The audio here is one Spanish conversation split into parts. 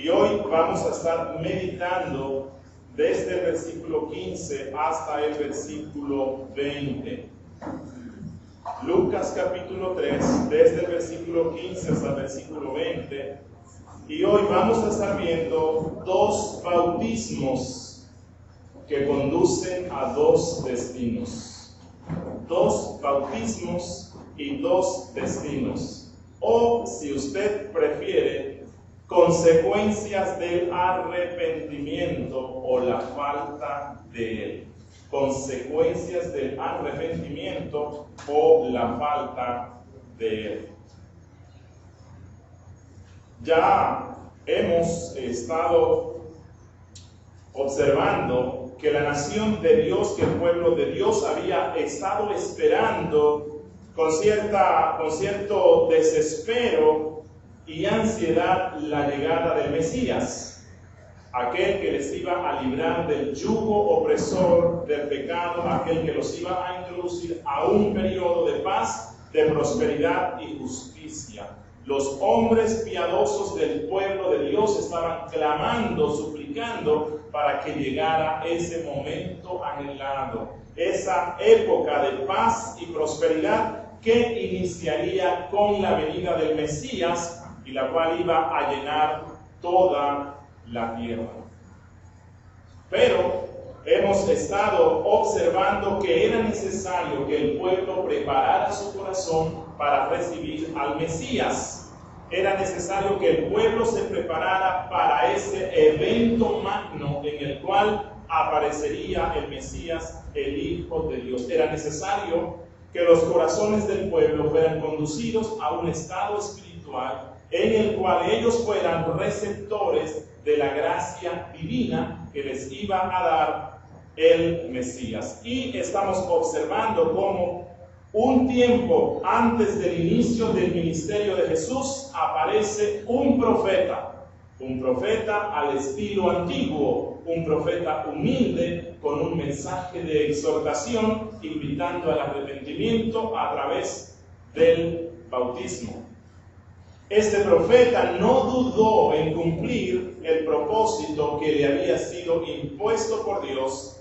Y hoy vamos a estar meditando desde el versículo 15 hasta el versículo 20. Lucas capítulo 3, desde el versículo 15 hasta el versículo 20. Y hoy vamos a estar viendo dos bautismos que conducen a dos destinos. Dos bautismos y dos destinos. O, si usted prefiere, consecuencias del arrepentimiento o la falta de él. Consecuencias del arrepentimiento o la falta de él. Ya hemos estado observando que la nación de Dios, que el pueblo de Dios había estado esperando con cierto desespero y ansiedad la llegada del Mesías, aquel que les iba a librar del yugo opresor del pecado, aquel que los iba a introducir a un periodo de paz, de prosperidad y justicia. Los hombres piadosos del pueblo de Dios estaban clamando, suplicando para que llegara ese momento anhelado, esa época de paz y prosperidad que iniciaría con la venida del Mesías y la cual iba a llenar toda la tierra. Pero hemos estado observando que era necesario que el pueblo preparara su corazón para recibir al Mesías. Era necesario que el pueblo se preparara para ese evento magno en el cual aparecería el Mesías, el Hijo de Dios. Era necesario que los corazones del pueblo fueran conducidos a un estado espiritual en el cual ellos fueran receptores de la gracia divina que les iba a dar el Mesías. Y estamos observando cómo un tiempo antes del inicio del ministerio de Jesús aparece un profeta al estilo antiguo, un profeta humilde con un mensaje de exhortación invitando al arrepentimiento a través del bautismo. Este profeta no dudó en cumplir el propósito que le había sido impuesto por Dios,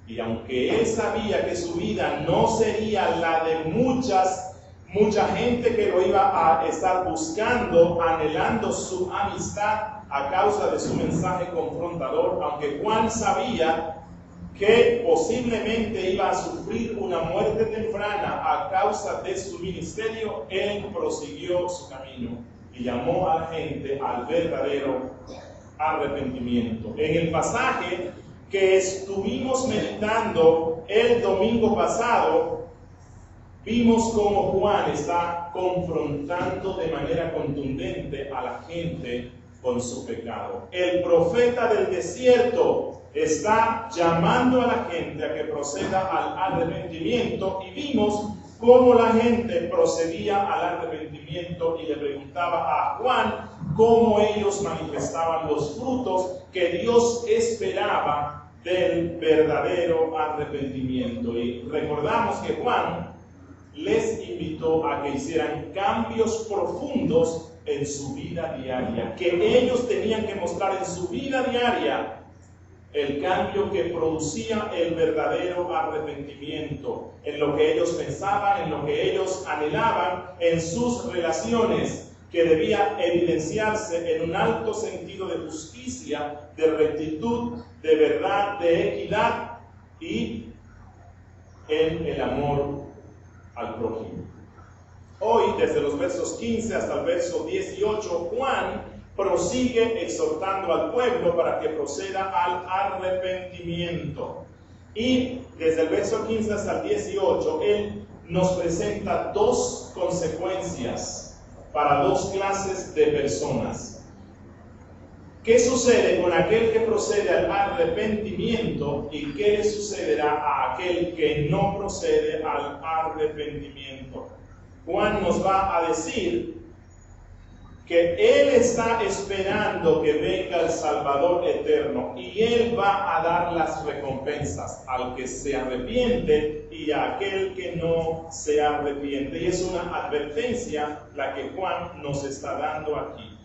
y aunque él sabía que su vida no sería la de mucha gente que lo iba a estar buscando, anhelando su amistad a causa de su mensaje confrontador, aunque Juan sabía que posiblemente iba a sufrir una muerte temprana a causa de su ministerio, él prosiguió su camino y llamó a la gente al verdadero arrepentimiento. En el pasaje que estuvimos meditando el domingo pasado, vimos cómo Juan está confrontando de manera contundente a la gente con su pecado. El profeta del desierto está llamando a la gente a que proceda al arrepentimiento, y vimos cómo la gente procedía al arrepentimiento y le preguntaba a Juan cómo ellos manifestaban los frutos que Dios esperaba del verdadero arrepentimiento. Y recordamos que Juan les invitó a que hicieran cambios profundos en su vida diaria, que ellos tenían que mostrar en su vida diaria el cambio que producía el verdadero arrepentimiento, en lo que ellos pensaban, en lo que ellos anhelaban, en sus relaciones, que debía evidenciarse en un alto sentido de justicia, de rectitud, de verdad, de equidad y en el amor al prójimo. Hoy, desde los versos 15 hasta el verso 18, Juan prosigue exhortando al pueblo para que proceda al arrepentimiento. Y desde el verso 15 hasta el 18, él nos presenta dos consecuencias para dos clases de personas. ¿Qué sucede con aquel que procede al arrepentimiento y qué le sucederá a aquel que no procede al arrepentimiento? Juan nos va a decir que Él está esperando que venga el Salvador eterno y Él va a dar las recompensas al que se arrepiente y a aquel que no se arrepiente. Y es una advertencia la que Juan nos está dando aquí.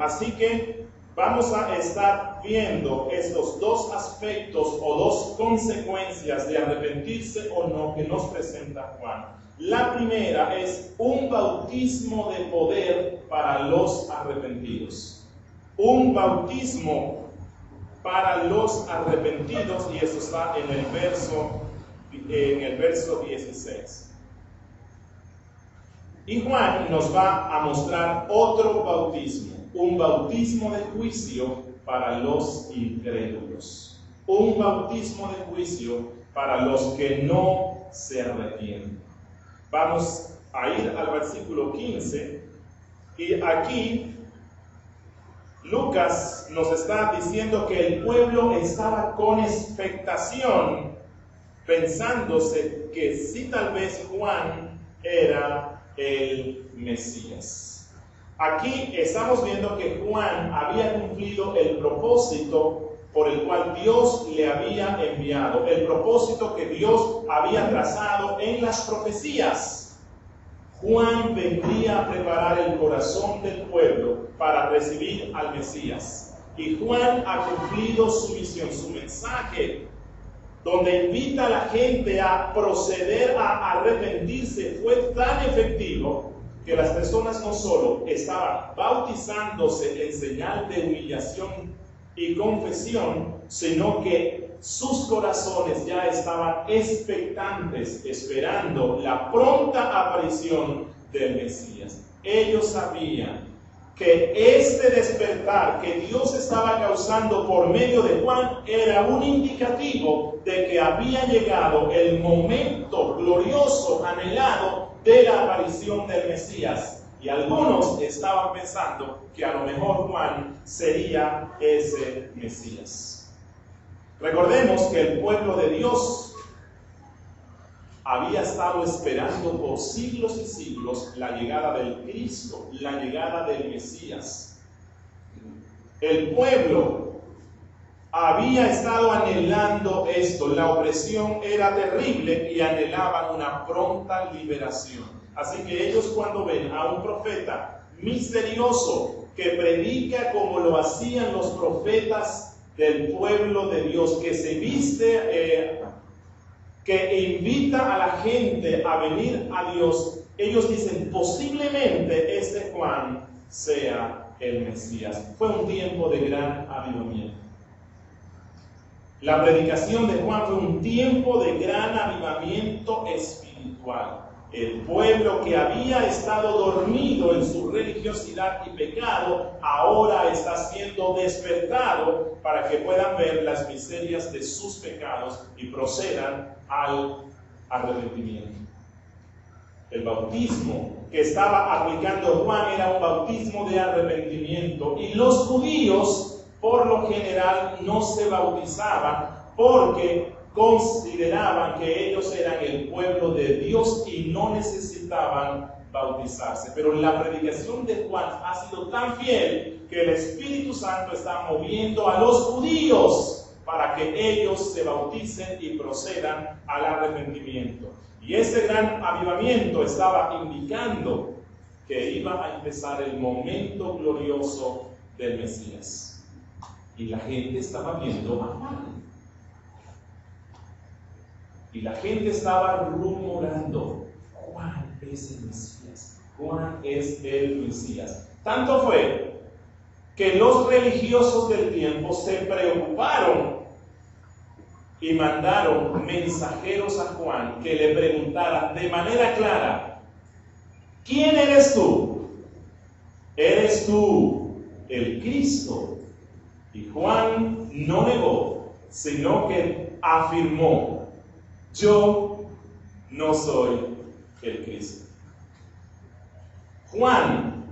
Así que vamos a estar viendo estos dos aspectos o dos consecuencias de arrepentirse o no que nos presenta Juan. La primera es un bautismo de poder para los arrepentidos. Un bautismo para los arrepentidos, y eso está en el verso 16. Y Juan nos va a mostrar otro bautismo, un bautismo de juicio para los incrédulos. Un bautismo de juicio para los que no se arrepienten. Vamos a ir al versículo 15, y aquí Lucas nos está diciendo que el pueblo estaba con expectación, pensándose que sí, tal vez Juan era el Mesías. Aquí estamos viendo que Juan había cumplido el propósito por el cual Dios le había enviado, el propósito que Dios había trazado en las profecías. Juan vendría a preparar el corazón del pueblo para recibir al Mesías. Y Juan ha cumplido su misión, su mensaje, donde invita a la gente a proceder a arrepentirse, fue tan efectivo que las personas no solo estaban bautizándose en señal de humillación y confesión, sino que sus corazones ya estaban expectantes, esperando la pronta aparición del Mesías. Ellos sabían que este despertar que Dios estaba causando por medio de Juan era un indicativo de que había llegado el momento glorioso, anhelado, de la aparición del Mesías. Y algunos estaban pensando que a lo mejor Juan sería ese Mesías. Recordemos que el pueblo de Dios había estado esperando por siglos y siglos la llegada del Cristo, la llegada del Mesías. El pueblo había estado anhelando esto, la opresión era terrible y anhelaban una pronta liberación. Así que ellos, cuando ven a un profeta misterioso que predica como lo hacían los profetas del pueblo de Dios, que se viste, que invita a la gente a venir a Dios, ellos dicen, posiblemente este Juan sea el Mesías. Fue un tiempo de gran avivamiento. La predicación de Juan fue un tiempo de gran avivamiento espiritual. El pueblo que había estado dormido en su religiosidad y pecado, ahora está siendo despertado para que puedan ver las miserias de sus pecados y procedan al arrepentimiento. El bautismo que estaba aplicando Juan era un bautismo de arrepentimiento, y los judíos por lo general no se bautizaban porque consideraban que ellos eran el pueblo de Dios y no necesitaban bautizarse. Pero la predicación de Juan ha sido tan fiel que el Espíritu Santo está moviendo a los judíos para que ellos se bauticen y procedan al arrepentimiento. Y ese gran avivamiento estaba indicando que iba a empezar el momento glorioso del Mesías. Y la gente estaba viendo a Juan. Y la gente estaba rumorando, Juan es el Mesías, Juan es el Mesías. Tanto fue que los religiosos del tiempo se preocuparon y mandaron mensajeros a Juan que le preguntaran de manera clara, ¿quién eres tú? ¿Eres tú el Cristo? Y Juan no negó, sino que afirmó, yo no soy el Cristo. Juan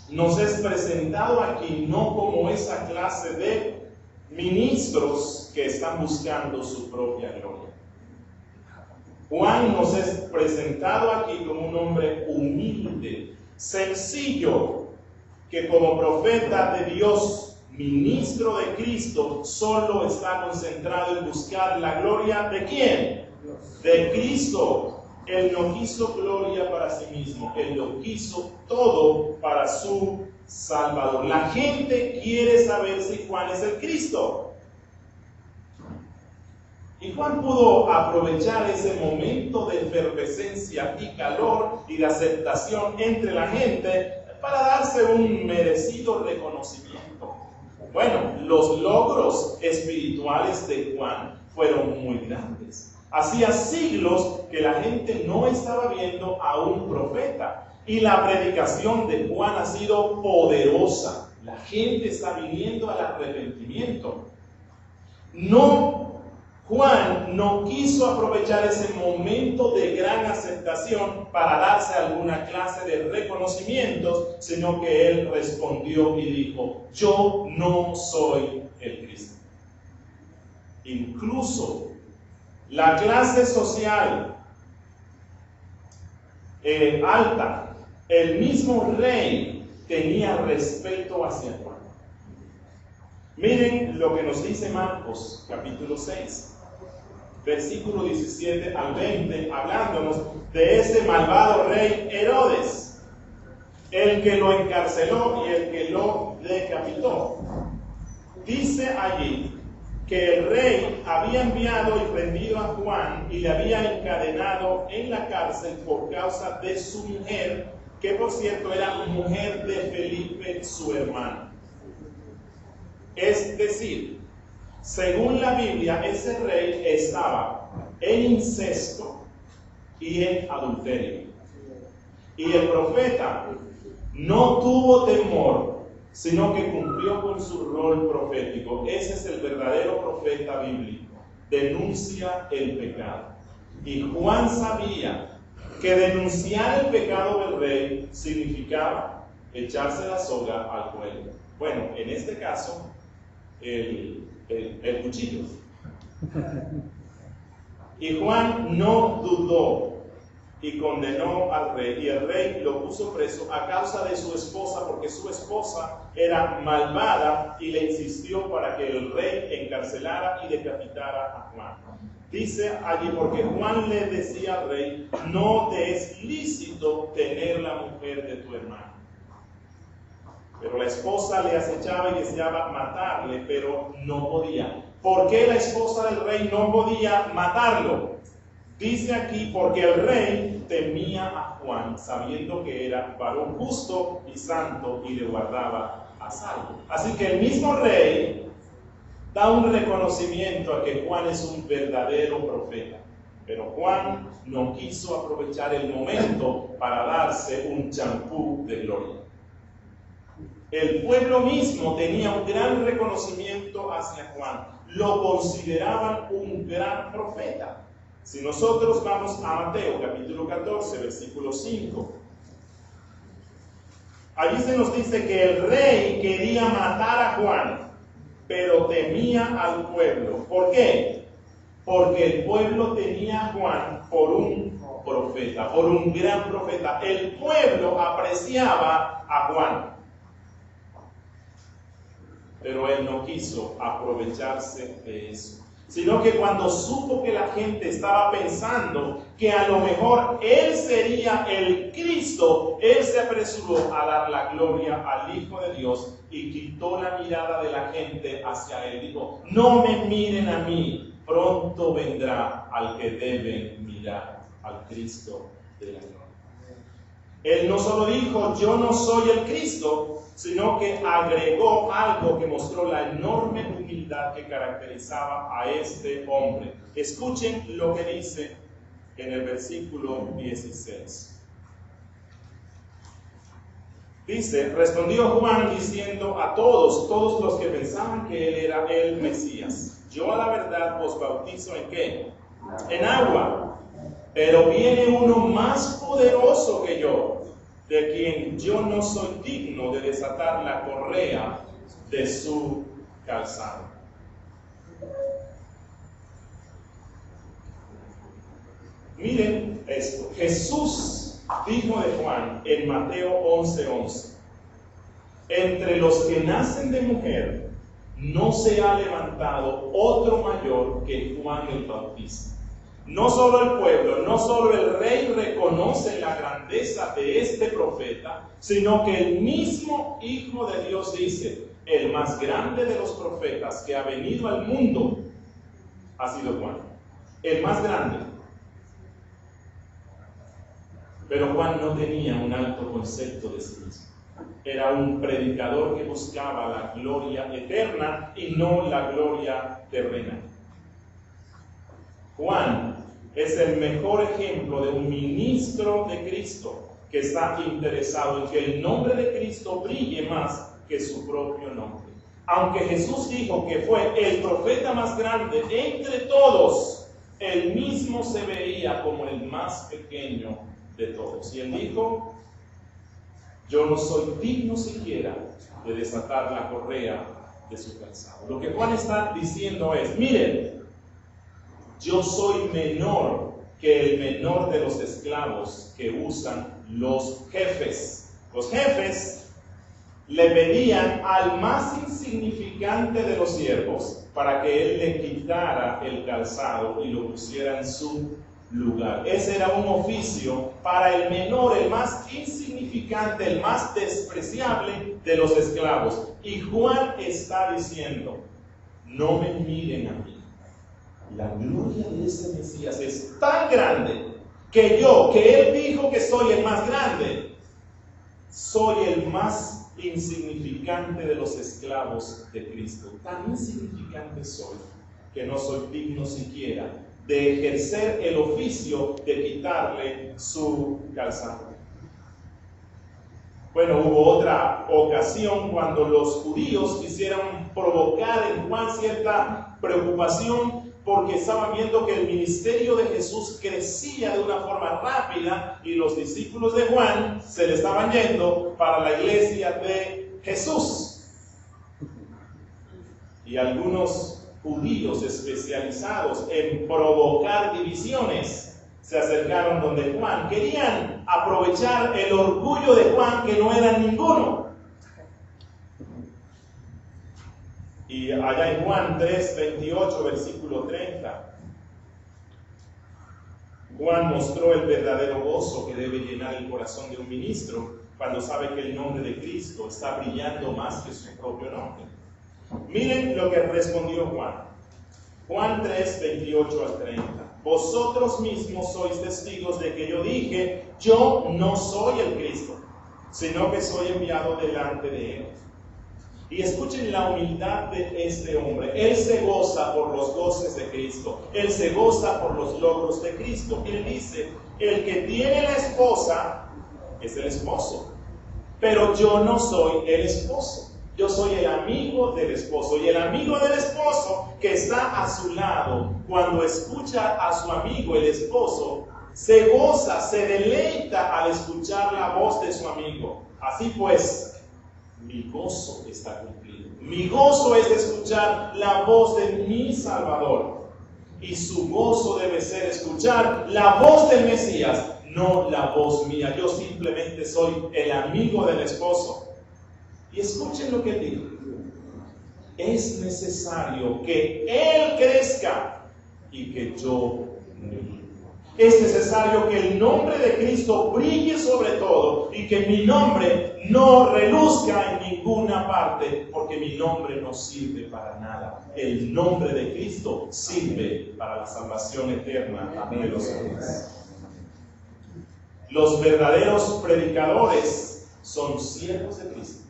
nos es presentado aquí no como esa clase de ministros que están buscando su propia gloria. Juan nos es presentado aquí como un hombre humilde, sencillo, que como profeta de Dios, ministro de Cristo, solo está concentrado en buscar la gloria ¿de quién? De Cristo. Él no quiso gloria para sí mismo, Él lo quiso todo para su Salvador. La gente quiere saber si Juan es el Cristo. Y Juan pudo aprovechar ese momento de efervescencia y calor y de aceptación entre la gente para darse un merecido reconocimiento. Bueno, los logros espirituales de Juan fueron muy grandes. Hacía siglos que la gente no estaba viendo a un profeta. Y la predicación de Juan ha sido poderosa. La gente está viniendo al arrepentimiento. Juan no quiso aprovechar ese momento de gran aceptación para darse alguna clase de reconocimientos, sino que él respondió y dijo: yo no soy el Cristo. Incluso la clase social alta, el mismo rey, tenía respeto hacia Juan. Miren lo que nos dice Marcos, capítulo 6, versículo 17 al 20, hablándonos de ese malvado rey Herodes, el que lo encarceló y el que lo decapitó. Dice allí que el rey había enviado y prendido a Juan y le había encadenado en la cárcel por causa de su mujer, que por cierto era mujer de Felipe, su hermano. Es decir, según la Biblia, ese rey estaba en incesto y en adulterio. Y el profeta no tuvo temor, sino que cumplió con su rol profético. Ese es el verdadero profeta bíblico. Denuncia el pecado. Y Juan sabía que denunciar el pecado del rey significaba echarse la soga al cuello. Bueno, en este caso, el cuchillo. Y Juan no dudó y condenó al rey, y el rey lo puso preso a causa de su esposa, porque su esposa era malvada y le insistió para que el rey encarcelara y decapitara a Juan. Dice allí, porque Juan le decía al rey: no te es lícito tener la mujer de tu hermano. Pero la esposa le acechaba y deseaba matarle, pero no podía. ¿Por qué la esposa del rey no podía matarlo? Dice aquí, porque el rey temía a Juan, sabiendo que era varón justo y santo, y le guardaba a salvo. Así que el mismo rey da un reconocimiento a que Juan es un verdadero profeta. Pero Juan no quiso aprovechar el momento para darse un champú de gloria. El pueblo mismo tenía un gran reconocimiento hacia Juan. Lo consideraban un gran profeta. Si nosotros vamos a Mateo capítulo 14, versículo 5, allí se nos dice que el rey quería matar a Juan, pero temía al pueblo. ¿Por qué? Porque el pueblo tenía a Juan por un profeta, por un gran profeta. El pueblo apreciaba a Juan, pero él no quiso aprovecharse de eso, sino que cuando supo que la gente estaba pensando que a lo mejor él sería el Cristo, él se apresuró a dar la gloria al Hijo de Dios y quitó la mirada de la gente hacia él. Dijo: no me miren a mí, pronto vendrá al que deben mirar, al Cristo de la gloria. Él no solo dijo: yo no soy el Cristo, sino que agregó algo que mostró la enorme humildad que caracterizaba a este hombre. Escuchen lo que dice en el versículo 16. Dice: respondió Juan diciendo a todos los que pensaban que él era el Mesías: yo a la verdad os bautizo ¿en qué? En agua, pero viene uno más poderoso que yo, de quien yo no soy digno de desatar la correa de su calzado. Miren esto. Jesús dijo de Juan en Mateo 11:11: entre los que nacen de mujer no se ha levantado otro mayor que Juan el Bautista, no solo el pueblo, no solo el rey reconoce la grandeza de este profeta, sino que el mismo Hijo de Dios dice: el más grande de los profetas que ha venido al mundo ha sido Juan. El más grande. Pero Juan no tenía un alto concepto de sí mismo. Era un predicador que buscaba la gloria eterna y no la gloria terrena. Juan es el mejor ejemplo de un ministro de Cristo que está interesado en que el nombre de Cristo brille más que su propio nombre. Aunque Jesús dijo que fue el profeta más grande entre todos, él mismo se veía como el más pequeño de todos. Y él dijo: yo no soy digno siquiera de desatar la correa de su calzado. Lo que Juan está diciendo es: miren, yo soy menor que el menor de los esclavos que usan los jefes. Los jefes le pedían al más insignificante de los siervos para que él le quitara el calzado y lo pusiera en su lugar. Ese era un oficio para el menor, el más insignificante, el más despreciable de los esclavos. Y Juan está diciendo: no me miren a mí. La gloria de ese Mesías es tan grande que yo, que él dijo que soy el más grande, soy el más insignificante de los esclavos de Cristo. Tan insignificante soy que no soy digno siquiera de ejercer el oficio de quitarle su calzado. Bueno, hubo otra ocasión cuando los judíos quisieron provocar en Juan cierta preocupación porque estaban viendo que el ministerio de Jesús crecía de una forma rápida y los discípulos de Juan se le estaban yendo para la iglesia de Jesús. Y algunos judíos especializados en provocar divisiones se acercaron donde Juan. Querían aprovechar el orgullo de Juan, que no era ninguno. Y allá en Juan 3, 28, versículo 30, Juan mostró el verdadero gozo que debe llenar el corazón de un ministro cuando sabe que el nombre de Cristo está brillando más que su propio nombre. Miren lo que respondió Juan. Juan 3, 28 al 30. Vosotros mismos sois testigos de que yo dije: yo no soy el Cristo, sino que soy enviado delante de él. Y escuchen la humildad de este hombre. Él se goza por los goces de Cristo. Él se goza por los logros de Cristo. Él dice: el que tiene la esposa es el esposo, pero yo no soy el esposo. Yo soy el amigo del esposo. Y el amigo del esposo que está a su lado, cuando escucha a su amigo, el esposo, se goza, se deleita al escuchar la voz de su amigo. Así pues, mi gozo está cumplido. Mi gozo es escuchar la voz de mi Salvador. Y su gozo debe ser escuchar la voz del Mesías, no la voz mía. Yo simplemente soy el amigo del esposo. Y escuchen lo que digo. Es necesario que Él crezca y que yo no. Es necesario que el nombre de Cristo brille sobre todo y que mi nombre no reluzca en ninguna parte, porque mi nombre no sirve para nada. El nombre de Cristo sirve para la salvación eterna de los hombres. Los verdaderos predicadores son siervos de Cristo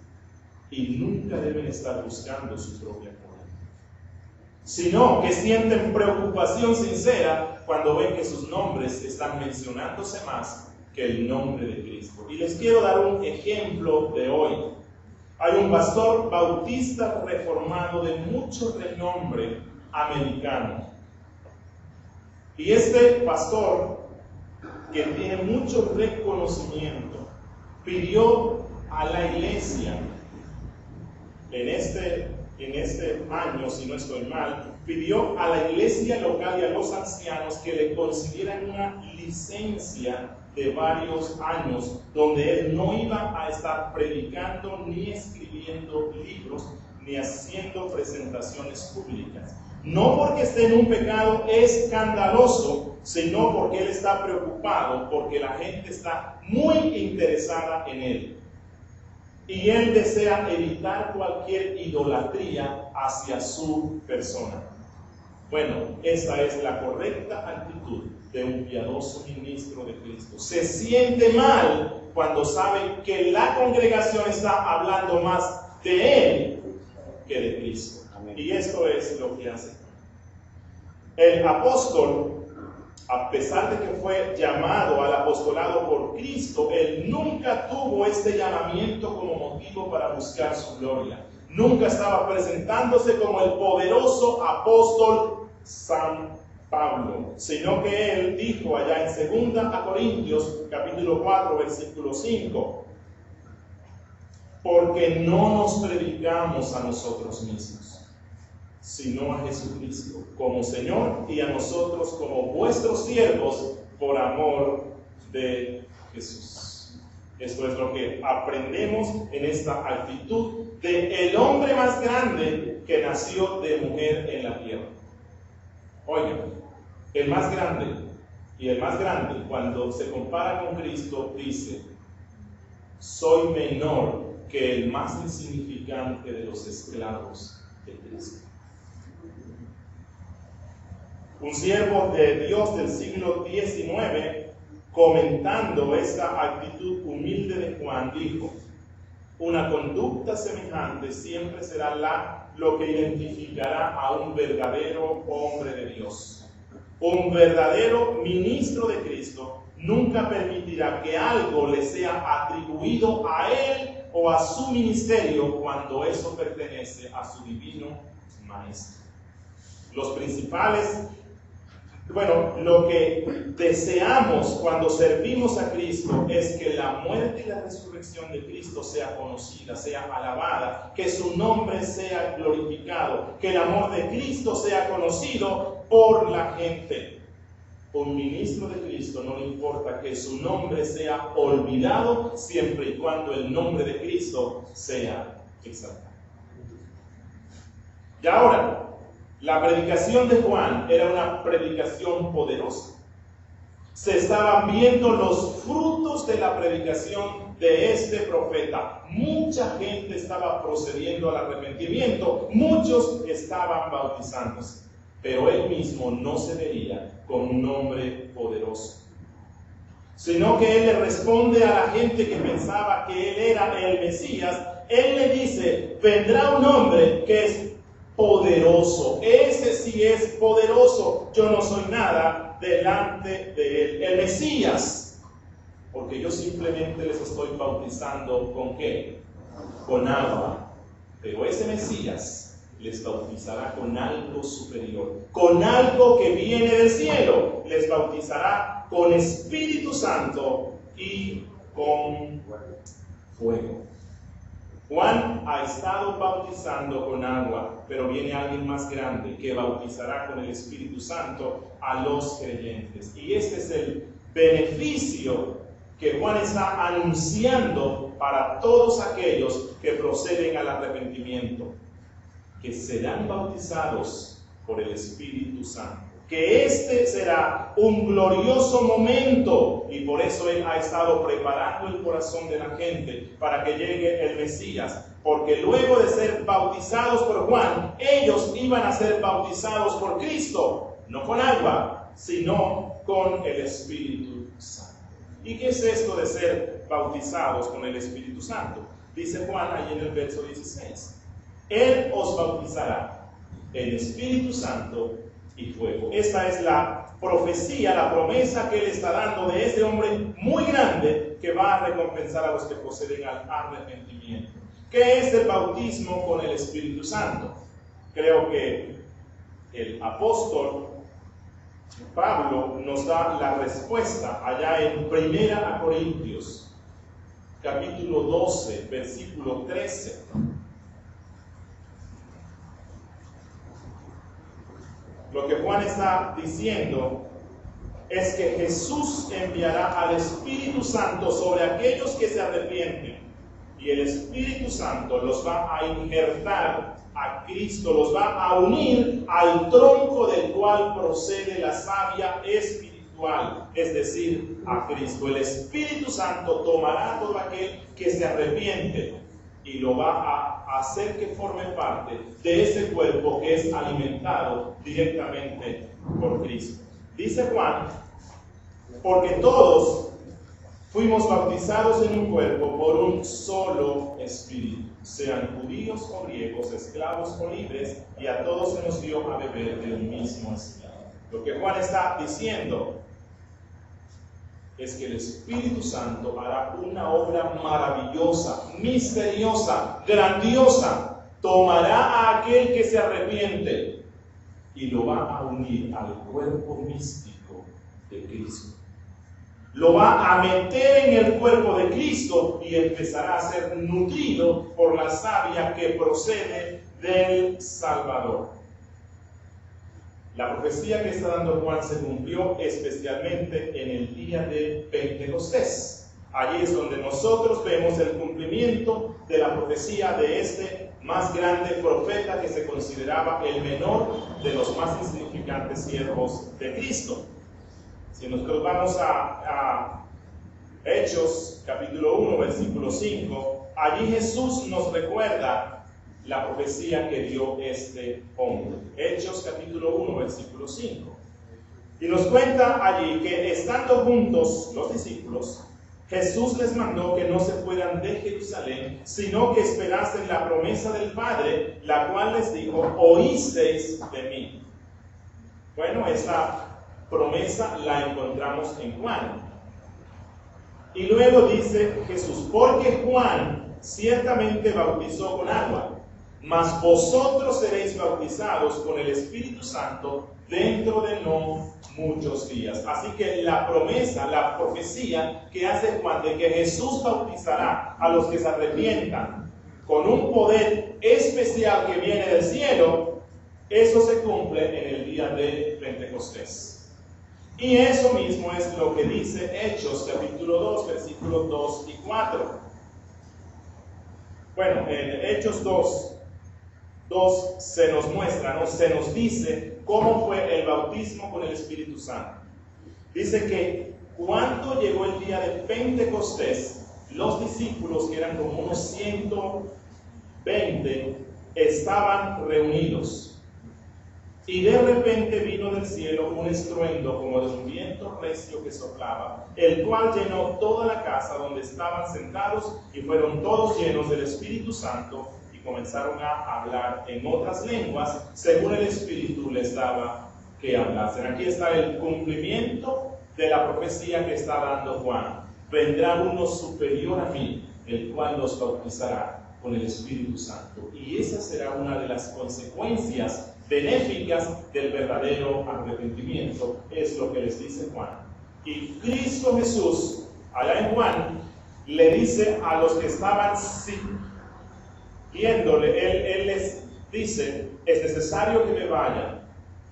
y nunca deben estar buscando su propia gloria, sino que sienten preocupación sincera cuando ven que sus nombres están mencionándose más que el nombre de Cristo. Y les quiero dar un ejemplo de hoy. Hay un pastor bautista reformado de mucho renombre americano. Y este pastor, que tiene mucho reconocimiento, pidió a la iglesia en este año, si no estoy mal, pidió a la iglesia local y a los ancianos que le concedieran una licencia de varios años, donde él no iba a estar predicando, ni escribiendo libros, ni haciendo presentaciones públicas. no porque esté en un pecado escandaloso, sino porque él está preocupado, porque la gente está muy interesada en él. Y él desea evitar cualquier idolatría hacia su persona. Bueno, esta es la correcta actitud de un piadoso ministro de Cristo. Se siente mal cuando sabe que la congregación está hablando más de él que de Cristo. Y esto es lo que hace. El apóstol, a pesar de que fue llamado al apostolado por Cristo, él nunca tuvo este llamamiento como motivo para buscar su gloria. Nunca estaba presentándose como el poderoso apóstol San Pablo, sino que él dijo allá en 2 Corintios capítulo 4 versículo 5: porque no nos predicamos a nosotros mismos, sino a Jesucristo como Señor, y a nosotros como vuestros siervos por amor de Jesús. Esto es lo que aprendemos en esta actitud de el hombre más grande que nació de mujer en la tierra. Oigan, el más grande, y el más grande cuando se compara con Cristo dice: soy menor que el más insignificante de los esclavos de Cristo. Un siervo de Dios del siglo XIX, comentando esta actitud humilde de Juan, dijo: una conducta semejante siempre será lo que identificará a un verdadero hombre de Dios. Un verdadero ministro de Cristo nunca permitirá que algo le sea atribuido a él o a su ministerio cuando eso pertenece a su divino maestro. Los principales, lo que deseamos cuando servimos a Cristo es que la muerte y la resurrección de Cristo sea conocida, sea alabada, que su nombre sea glorificado, que el amor de Cristo sea conocido por la gente. Un ministro de Cristo no le importa que su nombre sea olvidado siempre y cuando el nombre de Cristo sea exaltado. Y ahora, la predicación de Juan era una predicación poderosa. Se estaban viendo los frutos de la predicación de este profeta. Mucha gente estaba procediendo al arrepentimiento, muchos estaban bautizándose, pero él mismo no se veía como un hombre poderoso, sino que él le responde a la gente que pensaba que él era el Mesías. Él le dice: vendrá un hombre que es poderoso, ese sí es poderoso, yo no soy nada delante de él, el Mesías, porque yo simplemente les estoy bautizando ¿con qué? Con agua, pero ese Mesías les bautizará con algo superior, con algo que viene del cielo, les bautizará con Espíritu Santo y con fuego. Juan ha estado bautizando con agua, pero viene alguien más grande que bautizará con el Espíritu Santo a los creyentes. Y este es el beneficio que Juan está anunciando para todos aquellos que proceden al arrepentimiento, que serán bautizados por el Espíritu Santo. Que este será un glorioso momento, y por eso él ha estado preparando el corazón de la gente para que llegue el Mesías, porque luego de ser bautizados por Juan, ellos iban a ser bautizados por Cristo, no con agua, sino con el Espíritu Santo. ¿Y qué es esto de ser bautizados con el Espíritu Santo? Dice Juan ahí en el verso 16: Él os bautizará en Espíritu Santo y fuego. Esta es la profecía, la promesa que él está dando de este hombre muy grande que va a recompensar a los que proceden al arrepentimiento. ¿Qué es el bautismo con el Espíritu Santo? Creo que el apóstol Pablo nos da la respuesta allá en 1 Corintios capítulo 12 versículo 13. Lo que Juan está diciendo es que Jesús enviará al Espíritu Santo sobre aquellos que se arrepienten y el Espíritu Santo los va a injertar a Cristo, los va a unir al tronco del cual procede la savia espiritual, es decir, a Cristo. El Espíritu Santo tomará a todo aquel que se arrepiente y lo va a hacer que forme parte de ese cuerpo que es alimentado directamente por Cristo. Dice Juan, porque todos fuimos bautizados en un cuerpo por un solo Espíritu, sean judíos o griegos, esclavos o libres, y a todos se nos dio a beber del mismo Espíritu. Lo que Juan está diciendo es que el Espíritu Santo hará una obra maravillosa, misteriosa, grandiosa. Tomará a aquel que se arrepiente y lo va a unir al cuerpo místico de Cristo. Lo va a meter en el cuerpo de Cristo y empezará a ser nutrido por la savia que procede del Salvador. La profecía que está dando Juan se cumplió especialmente en el día de Pentecostés. Allí es donde nosotros vemos el cumplimiento de la profecía de este más grande profeta que se consideraba el menor de los más insignificantes siervos de Cristo. Si nosotros vamos a Hechos capítulo 1 versículo 5, allí Jesús nos recuerda la profecía que dio este hombre. Hechos capítulo 1 versículo 5. Y nos cuenta allí que estando juntos los discípulos, Jesús les mandó que no se fueran de Jerusalén, sino que esperasen la promesa del Padre, la cual les dijo, oísteis de mí. Bueno, esa promesa la encontramos en Juan. Y luego dice Jesús, porque Juan ciertamente bautizó con agua, mas vosotros seréis bautizados con el Espíritu Santo dentro de no muchos días. Así que la promesa, la profecía que hace Juan de que Jesús bautizará a los que se arrepientan con un poder especial que viene del cielo, eso se cumple en el día de Pentecostés. Y eso mismo es lo que dice Hechos capítulo 2, versículos 2 y 4. Bueno, en Hechos 2 se nos muestra, ¿no? Se nos dice cómo fue el bautismo con el Espíritu Santo. Dice que cuando llegó el día de Pentecostés, los discípulos, que eran como unos 120, estaban reunidos. Y de repente vino del cielo un estruendo como de un viento recio que soplaba, el cual llenó toda la casa donde estaban sentados, y fueron todos llenos del Espíritu Santo, y comenzaron a hablar en otras lenguas, según el Espíritu les daba que hablasen. Aquí está el cumplimiento de la profecía que está dando Juan. Vendrá uno superior a mí, el cual los bautizará con el Espíritu Santo. Y esa será una de las consecuencias benéficas del verdadero arrepentimiento, es lo que les dice Juan. Y Cristo Jesús, allá en Juan, le dice a los que estaban siguiéndole, él les dice, es necesario que me vayan,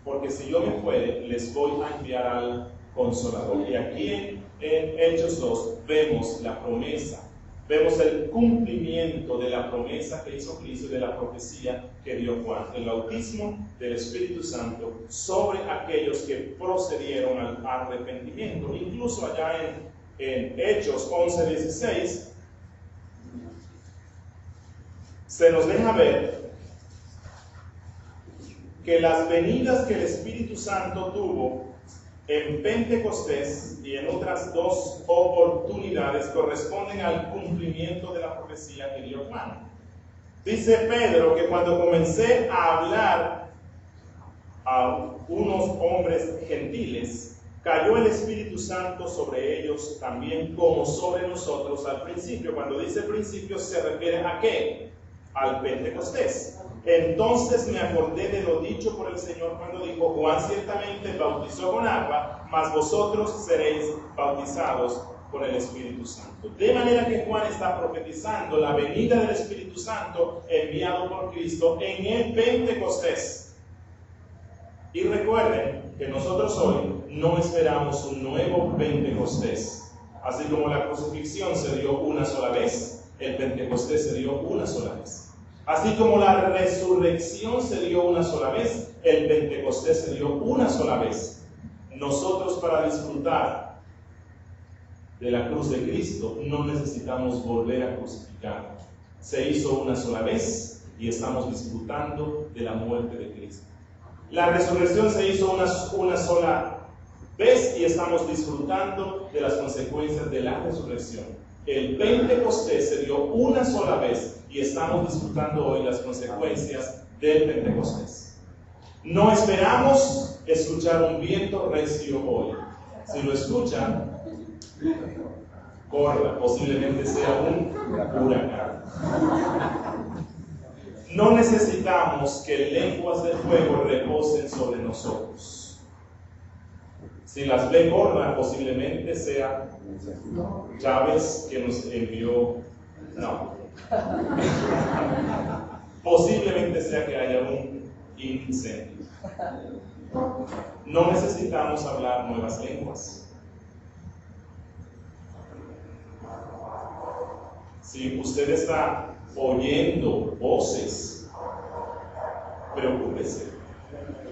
porque si yo me fuere, les voy a enviar al Consolador. Y aquí en Hechos 2 vemos la promesa, vemos el cumplimiento de la promesa que hizo Cristo y de la profecía que dio Juan, el bautismo del Espíritu Santo sobre aquellos que procedieron al arrepentimiento. Incluso allá en Hechos 11:16 se nos deja ver que las venidas que el Espíritu Santo tuvo en Pentecostés y en otras dos oportunidades corresponden al cumplimiento de la profecía que dio Juan. Dice Pedro que cuando comencé a hablar a unos hombres gentiles, cayó el Espíritu Santo sobre ellos también como sobre nosotros al principio. Cuando dice principio se refiere ¿a qué? Al Pentecostés. Entonces me acordé de lo dicho por el Señor cuando dijo, Juan ciertamente bautizó con agua, mas vosotros seréis bautizados con el Espíritu Santo. De manera que Juan está profetizando la venida del Espíritu Santo enviado por Cristo en el Pentecostés. Y recuerden que nosotros hoy no esperamos un nuevo Pentecostés. Así como la crucifixión se dio una sola vez, el Pentecostés se dio una sola vez. Así como la resurrección se dio una sola vez, el Pentecostés se dio una sola vez. Nosotros, para disfrutar de la cruz de Cristo, no necesitamos volver a crucificar. Se hizo una sola vez y estamos disfrutando de la muerte de Cristo. La resurrección se hizo una sola vez y estamos disfrutando de las consecuencias de la resurrección. El Pentecostés se dio una sola vez y estamos disfrutando hoy las consecuencias del Pentecostés. No esperamos escuchar un viento recio hoy. Si lo escuchan, corra, posiblemente sea un huracán. No necesitamos que lenguas de fuego reposen sobre nosotros. Si las ve, corra, posiblemente sea Chávez que nos envió. No. Posiblemente sea que haya un incendio. No necesitamos hablar nuevas lenguas. Si usted está oyendo voces, preocúpese.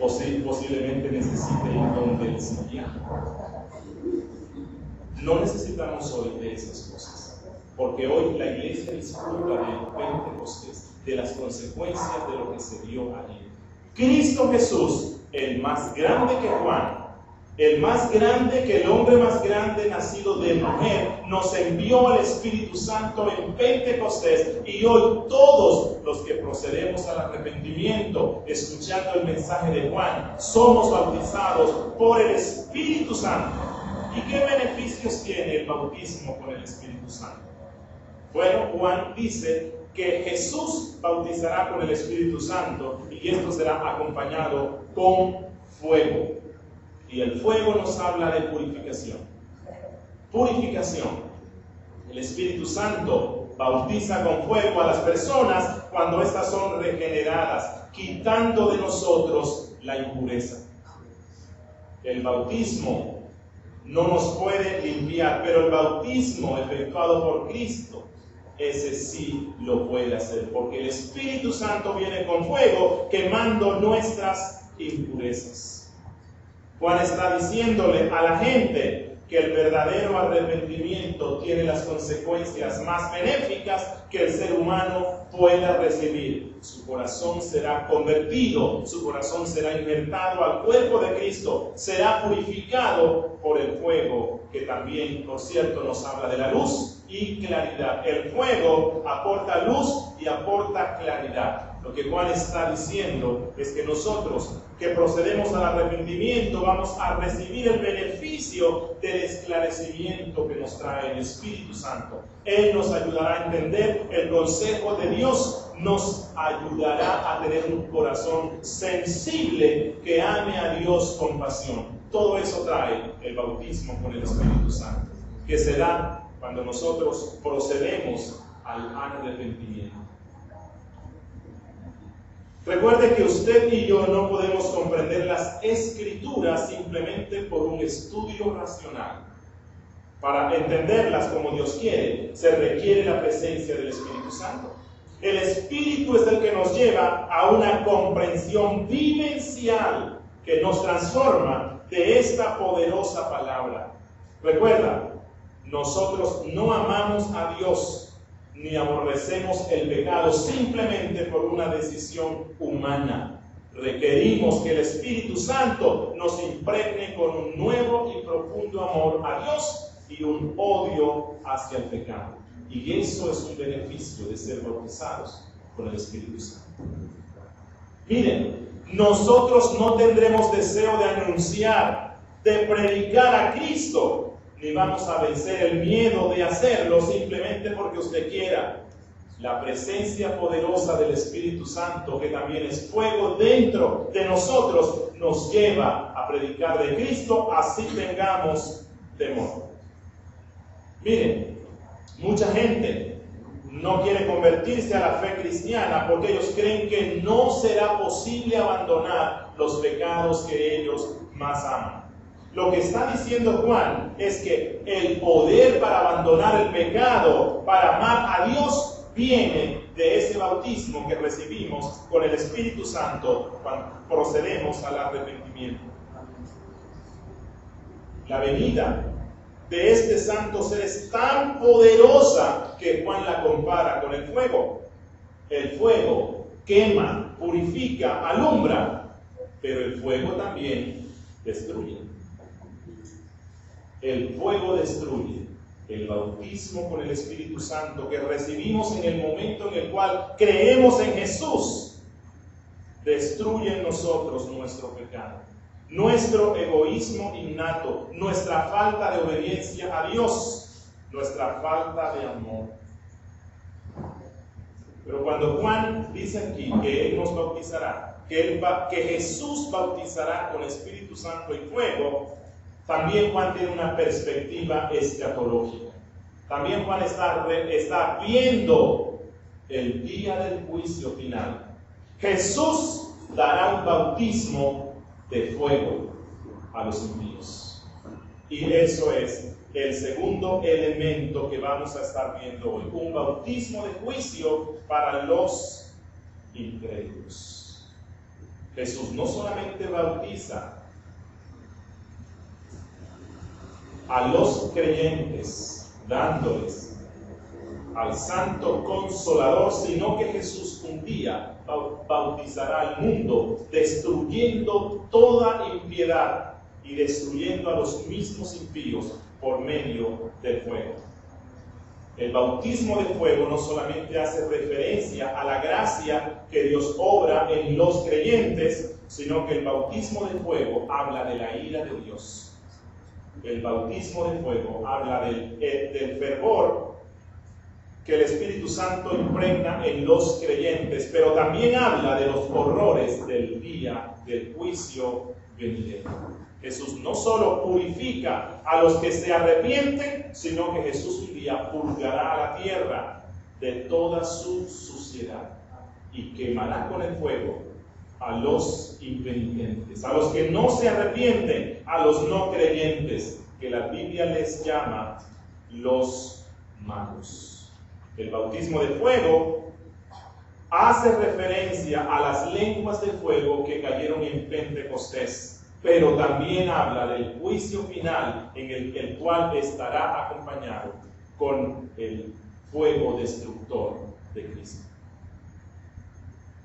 O si posiblemente necesite ir donde el psiquiatra. No necesitamos hoy de esas cosas, porque hoy la iglesia disfruta del Pentecostés, de las consecuencias de lo que se dio allí. Cristo Jesús, el más grande que Juan, el más grande que el hombre más grande nacido de mujer, nos envió al Espíritu Santo en Pentecostés, y hoy todos los que procedemos al arrepentimiento, escuchando el mensaje de Juan, somos bautizados por el Espíritu Santo. ¿Y qué beneficios tiene el bautismo con el Espíritu Santo? Bueno, Juan dice que Jesús bautizará con el Espíritu Santo y esto será acompañado con fuego. Y el fuego nos habla de purificación. Purificación. El Espíritu Santo bautiza con fuego a las personas cuando éstas son regeneradas, quitando de nosotros la impureza. El bautismo no nos puede limpiar, pero el bautismo efectuado por Cristo, ese sí lo puede hacer, porque el Espíritu Santo viene con fuego quemando nuestras impurezas. Juan está diciéndole a la gente que el verdadero arrepentimiento tiene las consecuencias más benéficas que el ser humano pueda recibir. Su corazón será convertido, su corazón será injertado al cuerpo de Cristo, será purificado por el fuego, que también, por cierto, nos habla de la luz y claridad. El fuego aporta luz y aporta claridad. Lo que Juan está diciendo es que nosotros que procedemos al arrepentimiento vamos a recibir el beneficio del esclarecimiento que nos trae el Espíritu Santo. Él nos ayudará a entender el consejo de Dios, nos ayudará a tener un corazón sensible que ame a Dios con pasión. Todo eso trae el bautismo con el Espíritu Santo, que se da cuando nosotros procedemos al arrepentimiento. Recuerde que usted y yo no podemos comprender las Escrituras simplemente por un estudio racional. Para entenderlas como Dios quiere, se requiere la presencia del Espíritu Santo. El Espíritu es el que nos lleva a una comprensión vivencial que nos transforma de esta poderosa palabra. Recuerda, nosotros no amamos a Dios ni aborrecemos el pecado simplemente por una decisión humana. Requerimos que el Espíritu Santo nos impregne con un nuevo y profundo amor a Dios y un odio hacia el pecado. Y eso es un beneficio de ser bautizados con el Espíritu Santo. Miren, nosotros no tendremos deseo de anunciar, de predicar a Cristo, ni vamos a vencer el miedo de hacerlo simplemente porque usted quiera. La presencia poderosa del Espíritu Santo, que también es fuego dentro de nosotros, nos lleva a predicar de Cristo, así tengamos temor. Miren, mucha gente no quiere convertirse a la fe cristiana porque ellos creen que no será posible abandonar los pecados que ellos más aman. Lo que está diciendo Juan es que el poder para abandonar el pecado, para amar a Dios, viene de ese bautismo que recibimos con el Espíritu Santo cuando procedemos al arrepentimiento. La venida de este santo ser es tan poderosa que Juan la compara con el fuego. El fuego quema, purifica, alumbra, pero el fuego también destruye. El fuego destruye. El bautismo con el Espíritu Santo que recibimos en el momento en el cual creemos en Jesús destruye en nosotros nuestro pecado, nuestro egoísmo innato, nuestra falta de obediencia a Dios, nuestra falta de amor. Pero cuando Juan dice aquí que Él nos bautizará, que Jesús bautizará con Espíritu Santo y fuego, también Juan tiene una perspectiva escatológica. También Juan está viendo el día del juicio final. Jesús dará un bautismo de fuego a los impíos. Y eso es el segundo elemento que vamos a estar viendo hoy. Un bautismo de juicio para los incrédulos. Jesús no solamente bautiza a los creyentes, dándoles al Santo Consolador, sino que Jesús un día bautizará al mundo, destruyendo toda impiedad y destruyendo a los mismos impíos por medio del fuego. El bautismo de fuego no solamente hace referencia a la gracia que Dios obra en los creyentes, sino que el bautismo de fuego habla de la ira de Dios. El bautismo de fuego habla del fervor que el Espíritu Santo impregna en los creyentes, pero también habla de los horrores del día del juicio venidero. Jesús no solo purifica a los que se arrepienten, sino que Jesús un día purgará a la tierra de toda su suciedad y quemará con el fuego a los impenitentes, a los que no se arrepienten, a los no creyentes, que la Biblia les llama los magos. El bautismo de fuego hace referencia a las lenguas de fuego que cayeron en Pentecostés, pero también habla del juicio final en el cual estará acompañado con el fuego destructor de Cristo.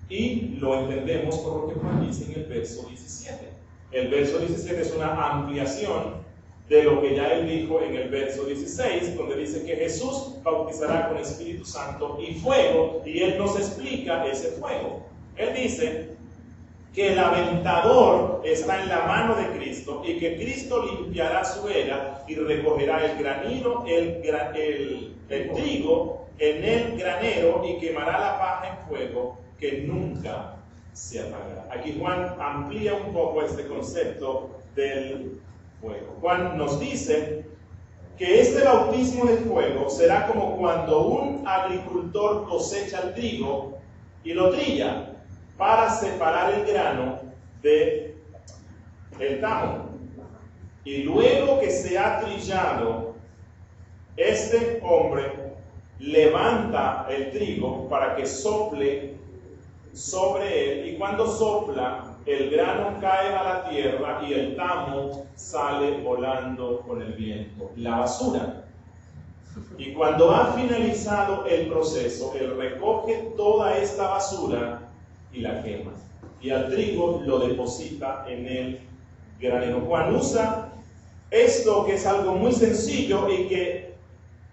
Y lo entendemos por lo que Juan dice en el verso 17. El verso 17 es una ampliación de lo que ya él dijo en el verso 16, donde dice que Jesús bautizará con Espíritu Santo y fuego, y él nos explica ese fuego. Él dice que el aventador está en la mano de Cristo y que Cristo limpiará su era y recogerá el granero, el trigo en el granero y quemará la paja en fuego que nunca se apagará. Aquí Juan amplía un poco este concepto del fuego. Juan nos dice que este bautismo de fuego será como cuando un agricultor cosecha el trigo y lo trilla para separar el grano del tamo. Y luego que se ha trillado, este hombre levanta el trigo para que sople sobre él, y cuando sopla, el grano cae a la tierra y el tamo sale volando con el viento, la basura. Y cuando ha finalizado el proceso, él recoge toda esta basura y la quema, y al trigo lo deposita en el granero. Juan usa esto, que es algo muy sencillo y que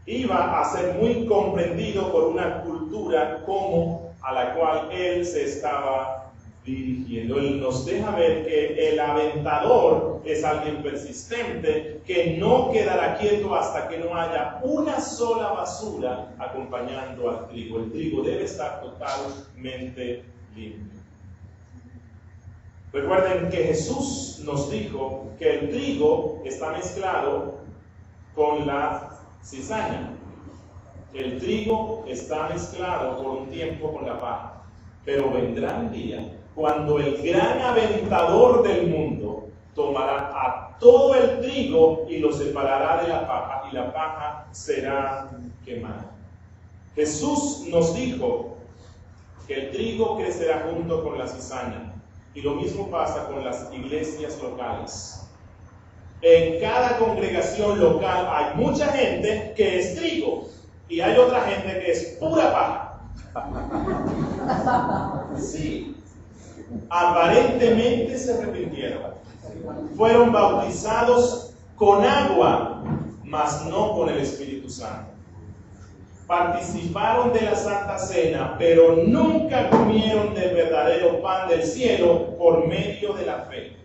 iba a ser muy comprendido por una cultura como a la cual él se estaba dirigiendo. Él nos deja ver que el aventador es alguien persistente, que no quedará quieto hasta que no haya una sola basura acompañando al trigo. El trigo debe estar totalmente limpio. Recuerden que Jesús nos dijo que el trigo está mezclado con la cizaña. El trigo está mezclado por un tiempo con la paja, pero vendrá un día cuando el gran aventador del mundo tomará a todo el trigo y lo separará de la paja, y la paja será quemada. Jesús nos dijo que el trigo crecerá junto con la cizaña, y lo mismo pasa con las iglesias locales. En cada congregación local hay mucha gente que es trigo, y hay otra gente que es pura paja. Sí, aparentemente se arrepintieron. Fueron bautizados con agua, mas no con el Espíritu Santo. Participaron de la Santa Cena, pero nunca comieron del verdadero pan del cielo por medio de la fe.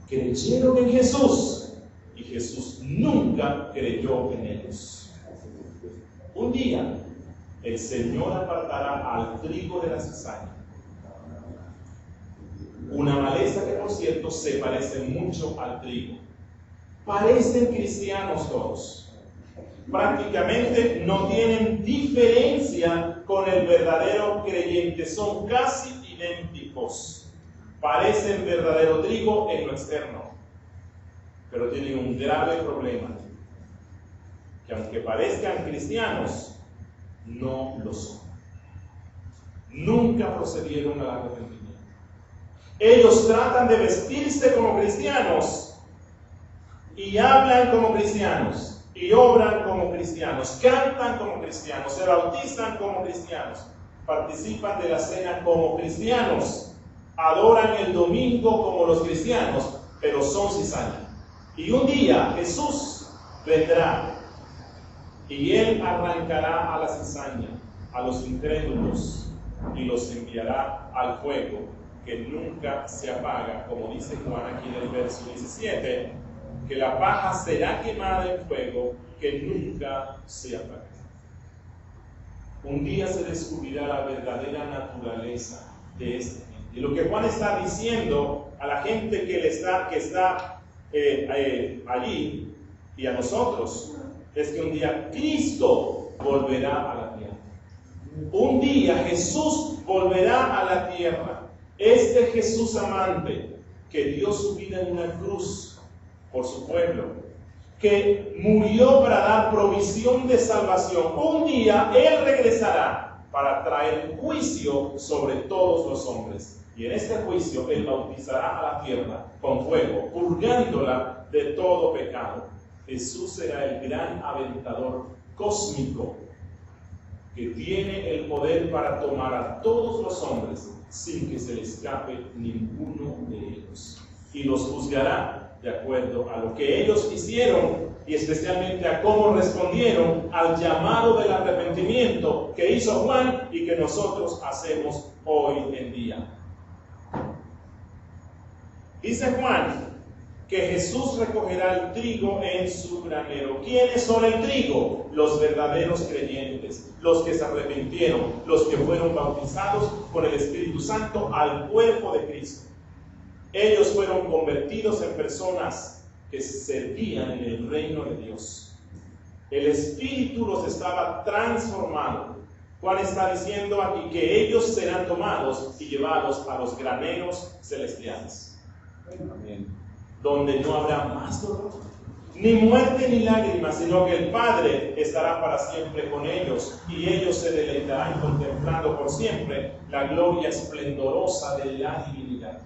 Creyeron en Jesús y Jesús nunca creyó en ellos. Un día el Señor apartará al trigo de la cizaña. Una maleza que, por cierto, se parece mucho al trigo. Parecen cristianos todos. Prácticamente no tienen diferencia con el verdadero creyente. Son casi idénticos. Parecen verdadero trigo en lo externo. Pero tienen un grave problema. Que aunque parezcan cristianos, no lo son. Nunca procedieron al arrepentimiento. Ellos tratan de vestirse como cristianos y hablan como cristianos y obran como cristianos, cantan como cristianos, se bautizan como cristianos, participan de la cena como cristianos, adoran el domingo como los cristianos, pero son cizaña. Y un día Jesús vendrá y Él arrancará a la cizaña, a los incrédulos, y los enviará al fuego que nunca se apaga, como dice Juan aquí en el verso 17, que la paja será quemada en fuego que nunca se apaga. Un día se descubrirá la verdadera naturaleza de este gente. Y lo que Juan está diciendo a la gente que está allí y a nosotros es que un día Cristo volverá a la tierra. Un día Jesús volverá a la tierra. Este Jesús amante que dio su vida en una cruz por su pueblo, que murió para dar provisión de salvación, un día Él regresará para traer juicio sobre todos los hombres. Y en este juicio Él bautizará a la tierra con fuego, purgándola de todo pecado. Jesús será el gran aventador cósmico que tiene el poder para tomar a todos los hombres sin que se le escape ninguno de ellos. Y los juzgará de acuerdo a lo que ellos hicieron y especialmente a cómo respondieron al llamado del arrepentimiento que hizo Juan y que nosotros hacemos hoy en día. Dice Juan que Jesús recogerá el trigo en su granero. ¿Quiénes son el trigo? Los verdaderos creyentes, los que se arrepintieron, los que fueron bautizados por el Espíritu Santo al cuerpo de Cristo. Ellos fueron convertidos en personas que servían en el reino de Dios. El Espíritu los estaba transformando. Juan está diciendo aquí que ellos serán tomados y llevados a los graneros celestiales. Amén. Donde no habrá más dolor, ni muerte ni lágrimas, sino que el Padre estará para siempre con ellos, y ellos se deleitarán contemplando por siempre la gloria esplendorosa de la divinidad.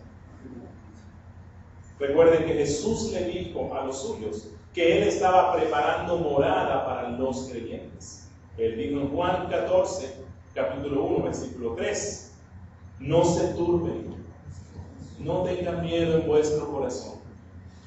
Recuerden que Jesús le dijo a los suyos que Él estaba preparando morada para los creyentes. Él dijo en Juan 14, capítulo 1, versículo 3, no se turben, no tengan miedo en vuestro corazón.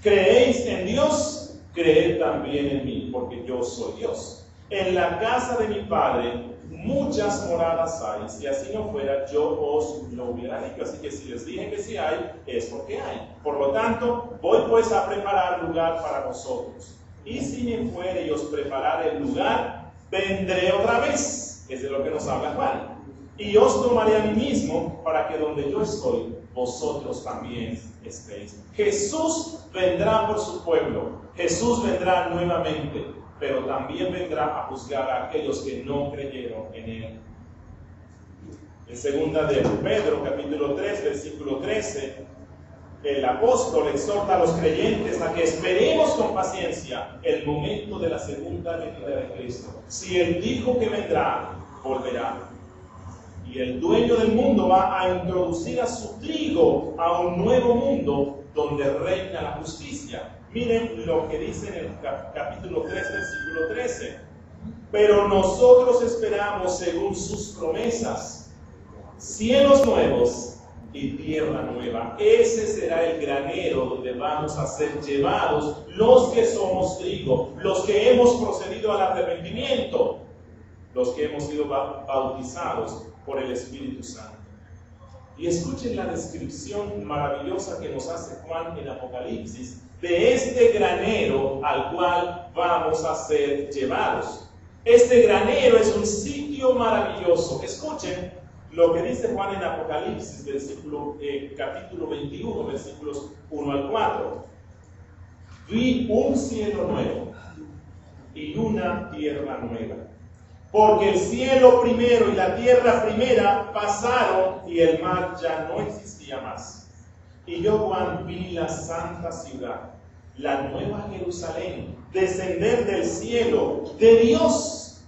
¿Creéis en Dios? Creed también en mí, porque yo soy Dios. En la casa de mi Padre muchas moradas hay. Si así no fuera, yo os lo hubiera dicho. Así que si les dije que sí hay, es porque hay. Por lo tanto, voy pues a preparar lugar para vosotros. Y si me fuere y os preparare el lugar, vendré otra vez. Es de lo que nos habla Juan. Y os tomaré a mí mismo, para que donde yo estoy, vosotros también estéis. Jesús vendrá por su pueblo. Jesús vendrá nuevamente, pero también vendrá a juzgar a aquellos que no creyeron en Él. En segunda de Pedro, capítulo 3, versículo 13, el apóstol exhorta a los creyentes a que esperemos con paciencia el momento de la segunda venida de Cristo. Si Él dijo que vendrá, volverá. Y el dueño del mundo va a introducir a su trigo a un nuevo mundo donde reina la justicia. Miren lo que dice en el capítulo 3, versículo 13. Pero nosotros esperamos según sus promesas, cielos nuevos y tierra nueva. Ese será el granero donde vamos a ser llevados los que somos trigo, los que hemos procedido al arrepentimiento, los que hemos sido bautizados por el Espíritu Santo. Y escuchen la descripción maravillosa que nos hace Juan en Apocalipsis de este granero al cual vamos a ser llevados. Este granero es un sitio maravilloso. Escuchen lo que dice Juan en Apocalipsis, capítulo 21, versículos 1 al 4. Vi un cielo nuevo y una tierra nueva, porque el cielo primero y la tierra primera pasaron y el mar ya no existía más. Y yo, Juan, vi la santa ciudad, la nueva Jerusalén, descender del cielo de Dios,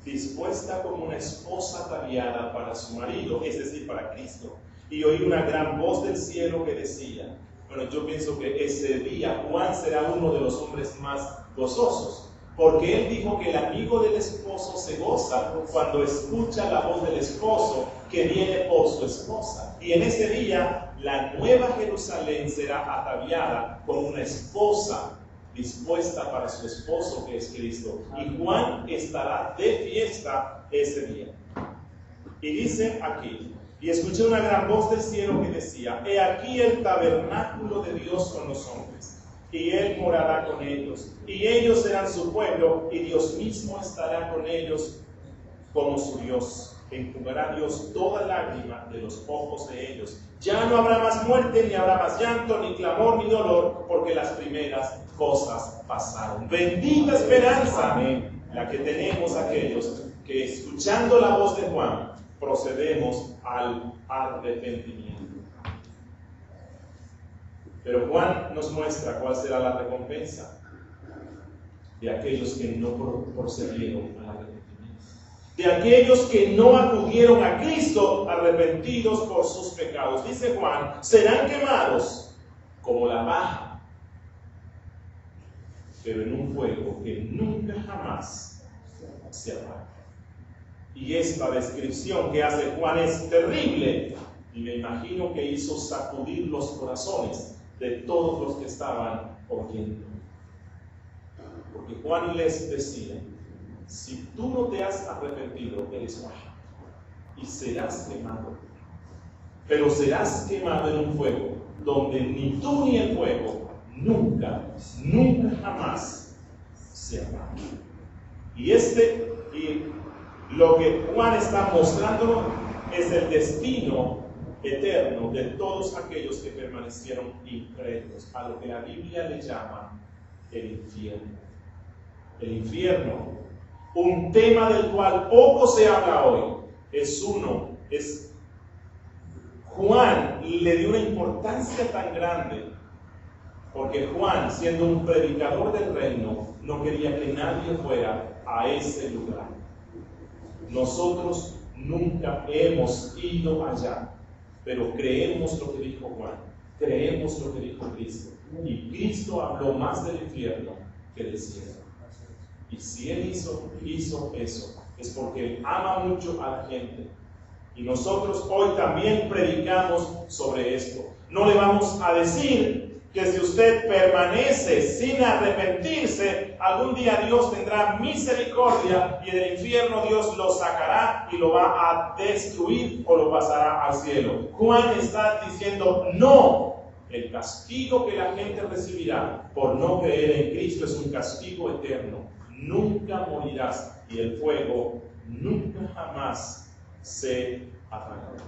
dispuesta como una esposa ataviada para su marido, es decir, para Cristo. Y oí una gran voz del cielo que decía, bueno, yo pienso que ese día Juan será uno de los hombres más gozosos, porque él dijo que el amigo del esposo se goza cuando escucha la voz del esposo que viene por su esposa. Y en ese día la nueva Jerusalén será ataviada como una esposa dispuesta para su esposo, que es Cristo. Y Juan estará de fiesta ese día. Y dice aquí, y escuché una gran voz del cielo que decía, he aquí el tabernáculo de Dios con los hombres, y Él morará con ellos, y ellos serán su pueblo, y Dios mismo estará con ellos como su Dios. Enjugará Dios toda lágrima de los ojos de ellos. Ya no habrá más muerte, ni habrá más llanto, ni clamor, ni dolor, porque las primeras cosas pasaron. Bendita esperanza, amén, la que tenemos aquellos que, escuchando la voz de Juan, procedemos al arrepentimiento. Pero Juan nos muestra cuál será la recompensa de aquellos que no procedieron al arrepentimiento, de aquellos que no acudieron a Cristo arrepentidos por sus pecados. Dice Juan, serán quemados como la paja, pero en un fuego que nunca jamás se apaga. Y esta descripción que hace Juan es terrible, y me imagino que hizo sacudir los corazones de todos los que estaban oyendo. Porque Juan les decía, si tú no te has arrepentido, eres bajo y serás quemado. Pero serás quemado en un fuego donde ni tú ni el fuego nunca jamás se apaga. Y lo que Juan está mostrándonos es el destino eterno de todos aquellos que permanecieron incrédulos, a lo que la Biblia le llama el infierno. El infierno, un tema del cual poco se habla hoy, Juan le dio una importancia tan grande, porque Juan, siendo un predicador del reino, no quería que nadie fuera a ese lugar. Nosotros nunca hemos ido allá, pero creemos lo que dijo Juan, creemos lo que dijo Cristo, y Cristo habló más del infierno que del cielo. Y si Él hizo eso, es porque Él ama mucho a la gente. Y nosotros hoy también predicamos sobre esto. No le vamos a decir que si usted permanece sin arrepentirse, algún día Dios tendrá misericordia y del infierno Dios lo sacará y lo va a destruir o lo pasará al cielo. Juan está diciendo, no. El castigo que la gente recibirá por no creer en Cristo es un castigo eterno. Nunca morirás y el fuego nunca jamás se apagará.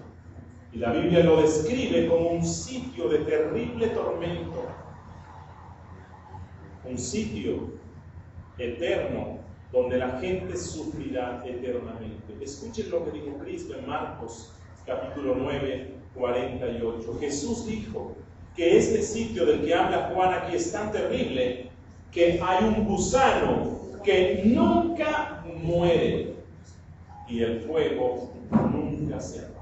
Y la Biblia lo describe como un sitio de terrible tormento, un sitio eterno donde la gente sufrirá eternamente. Escuchen lo que dijo Cristo en Marcos capítulo 9, 48. Jesús dijo, que este sitio del que habla Juan aquí es tan terrible que hay un gusano que nunca muere y el fuego nunca se apaga.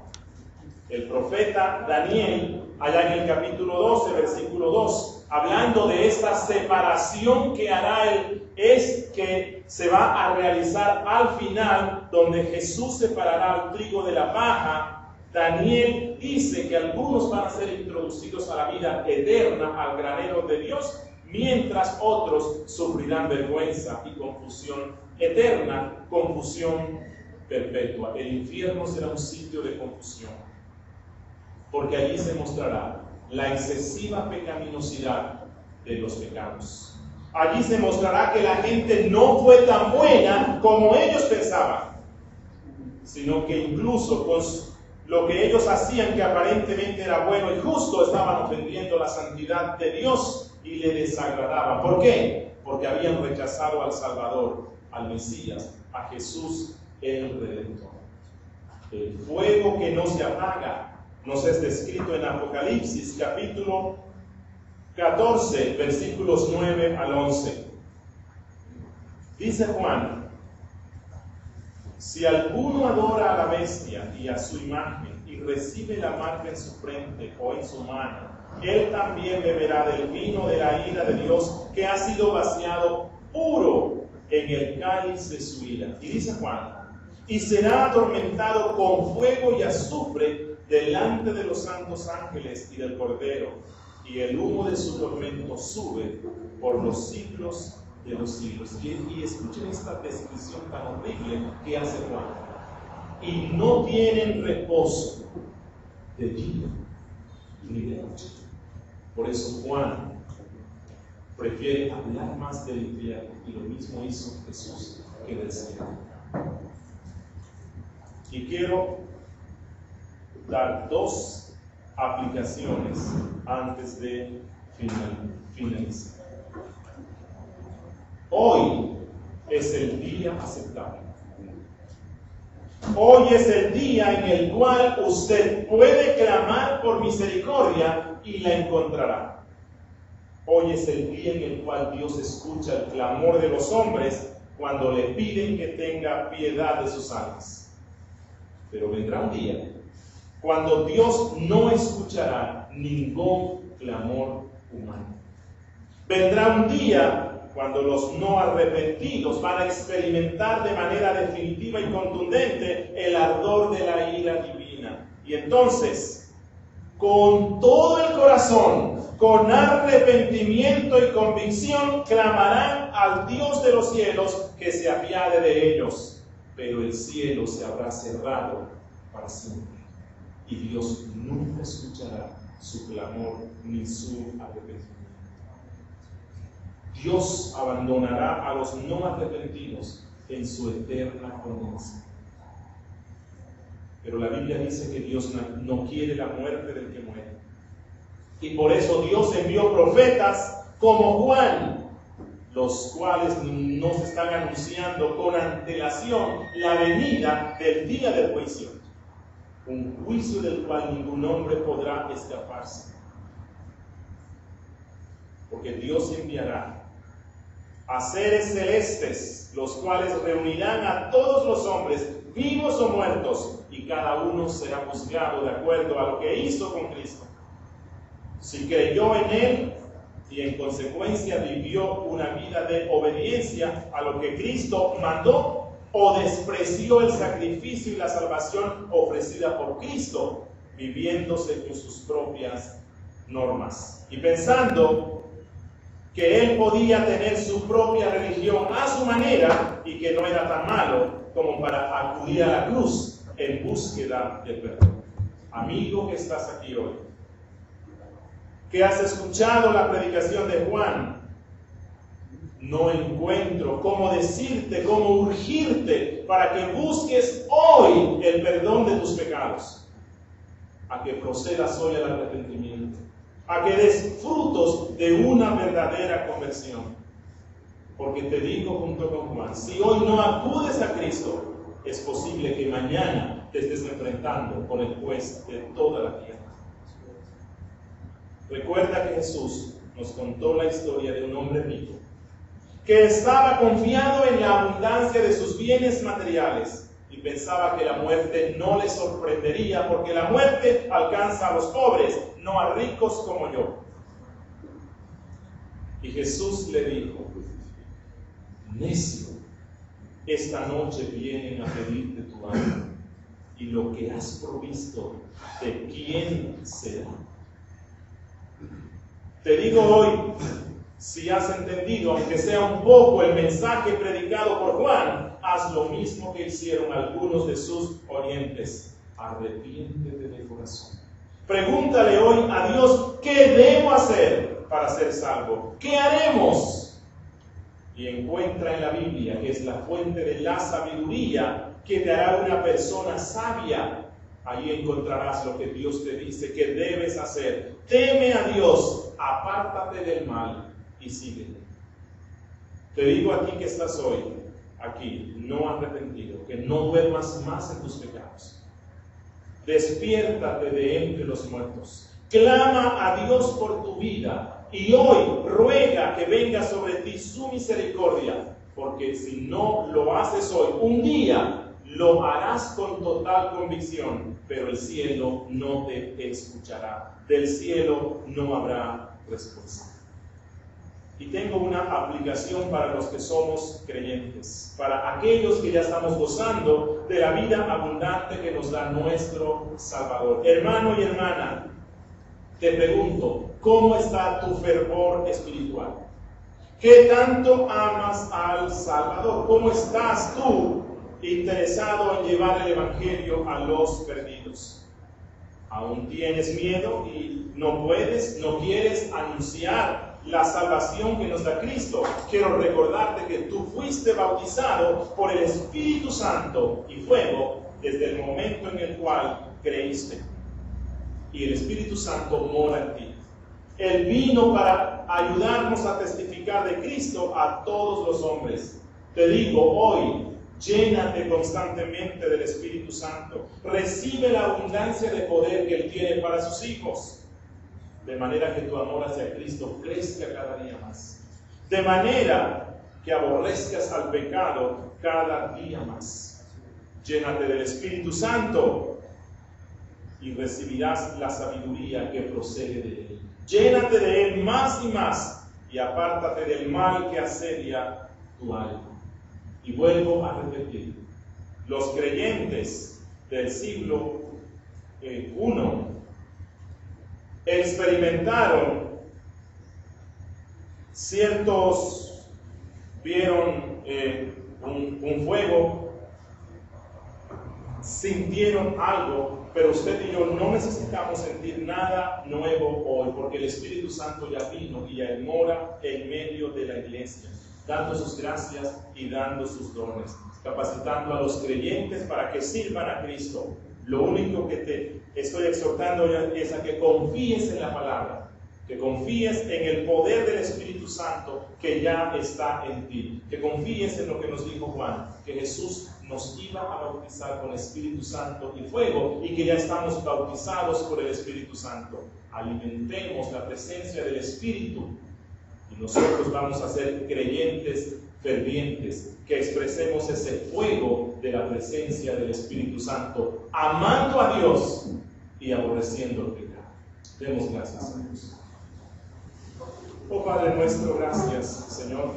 El profeta Daniel, allá en el capítulo 12, versículo 2, hablando de esta separación que hará él, es que se va a realizar al final, donde Jesús separará al trigo de la paja. Daniel dice que algunos van a ser introducidos a la vida eterna, al granero de Dios, mientras otros sufrirán vergüenza y confusión eterna, confusión perpetua. El infierno será un sitio de confusión, porque allí se mostrará la excesiva pecaminosidad de los pecados. Allí se mostrará que la gente no fue tan buena como ellos pensaban, sino que incluso con lo que ellos hacían, que aparentemente era bueno y justo, estaban ofendiendo la santidad de Dios y le desagradaban. ¿Por qué? Porque habían rechazado al Salvador, al Mesías, a Jesús el Redentor. El fuego que no se apaga nos es descrito en Apocalipsis capítulo 14, versículos 9 al 11. Dice Juan: si alguno adora a la bestia y a su imagen y recibe la marca en su frente o en su mano, él también beberá del vino de la ira de Dios, que ha sido vaciado puro en el cáliz de su ira. Y dice Juan: y será atormentado con fuego y azufre delante de los santos ángeles y del Cordero, y el humo de su tormento sube por los siglos de los siglos. Y escuchen esta descripción tan horrible que hace Juan: y no tienen reposo de día ni de noche. Por eso Juan prefiere hablar más del infierno, y lo mismo hizo Jesús que del cielo. Y quiero dar dos aplicaciones antes de finalizar. Hoy es el día aceptable. Hoy es el día en el cual usted puede clamar por misericordia y la encontrará. Hoy es el día en el cual Dios escucha el clamor de los hombres cuando le piden que tenga piedad de sus almas. Pero vendrá un día cuando Dios no escuchará ningún clamor humano. Vendrá un día cuando los no arrepentidos van a experimentar de manera definitiva y contundente el ardor de la ira divina. Y entonces, con todo el corazón, con arrepentimiento y convicción, clamarán al Dios de los cielos que se apiade de ellos. Pero el cielo se habrá cerrado para siempre, y Dios nunca escuchará su clamor ni su arrepentimiento. Dios abandonará a los no arrepentidos en su eterna condenación. Pero la Biblia dice que Dios no quiere la muerte del que muere. Y por eso Dios envió profetas como Juan, los cuales nos están anunciando con antelación la venida del día del juicio. Un juicio del cual ningún hombre podrá escaparse. Porque Dios enviará a seres celestes, los cuales reunirán a todos los hombres, vivos o muertos, y cada uno será juzgado de acuerdo a lo que hizo con Cristo. Si creyó en Él y en consecuencia vivió una vida de obediencia a lo que Cristo mandó, o despreció el sacrificio y la salvación ofrecida por Cristo, viviéndose con sus propias normas y pensando que él podía tener su propia religión a su manera y que no era tan malo como para acudir a la cruz en búsqueda de perdón. Amigo que estás aquí hoy, que has escuchado la predicación de Juan, no encuentro cómo decirte, cómo urgirte para que busques hoy el perdón de tus pecados, a que procedas hoy al arrepentimiento, a que des frutos de una verdadera conversión. Porque te digo junto con Juan, si hoy no acudes a Cristo, es posible que mañana te estés enfrentando con el juez de toda la tierra. Recuerda que Jesús nos contó la historia de un hombre rico que estaba confiado en la abundancia de sus bienes materiales y pensaba que la muerte no le sorprendería porque la muerte alcanza a los pobres, no a ricos como yo. Y Jesús le dijo: necio, esta noche vienen a pedirte tu alma, y lo que has provisto, ¿de quién será? Te digo hoy, si has entendido, aunque sea un poco, el mensaje predicado por Juan, haz lo mismo que hicieron algunos de sus oyentes: arrepiéntete de corazón. Pregúntale hoy a Dios: ¿qué debo hacer para ser salvo? ¿Qué haremos? Y encuentra en la Biblia, que es la fuente de la sabiduría, que te hará una persona sabia. Ahí encontrarás lo que Dios te dice que debes hacer. Teme a Dios, apártate del mal y síguele. Te digo a ti que estás hoy aquí, no arrepentido, que no duermas más en tus pecados. Despiértate de entre los muertos. Clama a Dios por tu vida y hoy ruega que venga sobre ti su misericordia, porque si no lo haces hoy, un día lo harás con total convicción, pero el cielo no te escuchará. Del cielo no habrá respuesta. Y tengo una aplicación para los que somos creyentes, para aquellos que ya estamos gozando de la vida abundante que nos da nuestro Salvador. Hermano y hermana, te pregunto, ¿cómo está tu fervor espiritual? ¿Qué tanto amas al Salvador? ¿Cómo estás tú interesado en llevar el Evangelio a los perdidos? ¿Aún tienes miedo y no puedes, no quieres anunciar la salvación que nos da Cristo? Quiero recordarte que tú fuiste bautizado por el Espíritu Santo y fuego desde el momento en el cual creíste. Y el Espíritu Santo mora en ti. Él vino para ayudarnos a testificar de Cristo a todos los hombres. Te digo hoy, llénate constantemente del Espíritu Santo. Recibe la abundancia de poder que Él tiene para sus hijos. De manera que tu amor hacia Cristo crezca cada día más. De manera que aborrezcas al pecado cada día más. Llénate del Espíritu Santo y recibirás la sabiduría que procede de Él. Llénate de Él más y más y apártate del mal que asedia tu alma. Y vuelvo a repetir, los creyentes del siglo I experimentaron vieron un fuego, sintieron algo, pero usted y yo no necesitamos sentir nada nuevo hoy, porque el Espíritu Santo ya vino y ya mora en medio de la iglesia, dando sus gracias y dando sus dones, capacitando a los creyentes para que sirvan a Cristo. Lo único que te estoy exhortando es a que confíes en la palabra, que confíes en el poder del Espíritu Santo que ya está en ti, que confíes en lo que nos dijo Juan, que Jesús nos iba a bautizar con Espíritu Santo y fuego y que ya estamos bautizados por el Espíritu Santo. Alimentemos la presencia del Espíritu y nosotros vamos a ser creyentes fervientes, que expresemos ese fuego de la presencia del Espíritu Santo, amando a Dios y aborreciendo el pecado. Demos gracias a Dios. Oh Padre nuestro, gracias, Señor,